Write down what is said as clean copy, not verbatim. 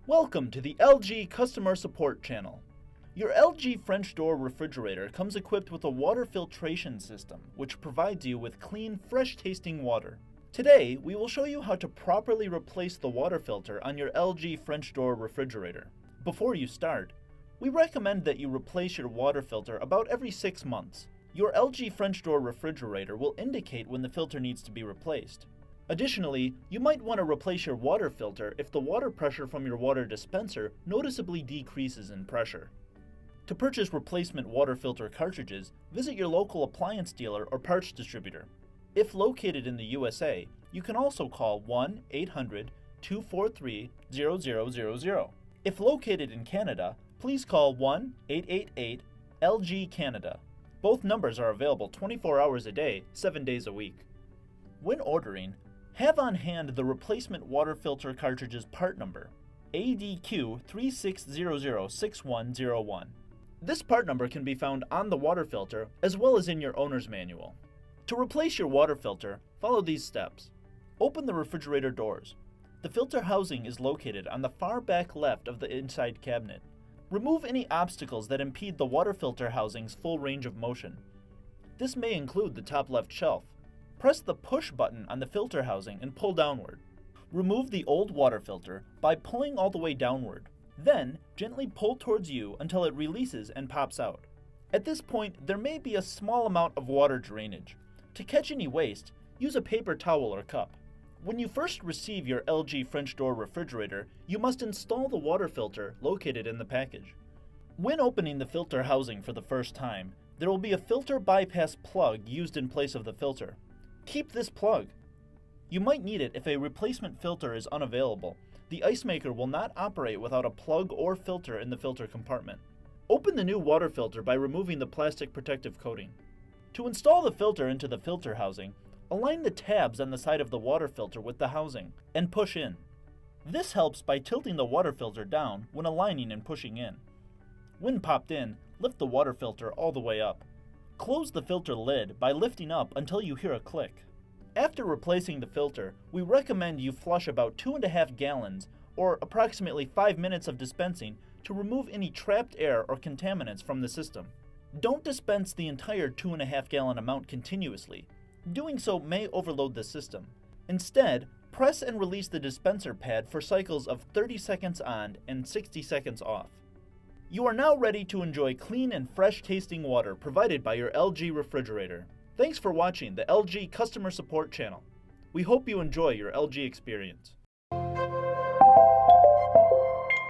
Welcome to the LG Customer Support Channel. Your LG French door refrigerator comes equipped with a water filtration system, which provides you with clean, fresh-tasting water. Today, we will show you how to properly replace the water filter on your LG French door refrigerator. Before you start, we recommend that you replace your water filter about every 6 months. Your LG French door refrigerator will indicate when the filter needs to be replaced. Additionally, you might want to replace your water filter if the water pressure from your water dispenser noticeably decreases in pressure. To purchase replacement water filter cartridges, visit your local appliance dealer or parts distributor. If located in the USA, you can also call 1-800-243-0000. If located in Canada, please call 1-888-LG Canada. Both numbers are available 24 hours a day, 7 days a week. When ordering, have on hand the replacement water filter cartridge's part number, ADQ36006101. This part number can be found on the water filter as well as in your owner's manual. To replace your water filter, follow these steps. Open the refrigerator doors. The filter housing is located on the far back left of the inside cabinet. Remove any obstacles that impede the water filter housing's full range of motion. This may include the top left shelf. Press the push button on the filter housing and pull downward. Remove the old water filter by pulling all the way downward. Then, gently pull towards you until it releases and pops out. At this point, there may be a small amount of water drainage. To catch any waste, use a paper towel or cup. When you first receive your LG French door refrigerator, you must install the water filter located in the package. When opening the filter housing for the first time, there will be a filter bypass plug used in place of the filter. Keep this plug. You might need it if a replacement filter is unavailable. The ice maker will not operate without a plug or filter in the filter compartment. Open the new water filter by removing the plastic protective coating. To install the filter into the filter housing, align the tabs on the side of the water filter with the housing and push in. This helps by tilting the water filter down when aligning and pushing in. When popped in, lift the water filter all the way up. Close the filter lid by lifting up until you hear a click. After replacing the filter, we recommend you flush about 2.5 gallons or approximately 5 minutes of dispensing to remove any trapped air or contaminants from the system. Don't dispense the entire 2.5 gallon amount continuously. Doing so may overload the system. Instead, press and release the dispenser pad for cycles of 30 seconds on and 60 seconds off. You are now ready to enjoy clean and fresh tasting water provided by your LG refrigerator. Thanks for watching the LG Customer Support Channel. We hope you enjoy your LG experience.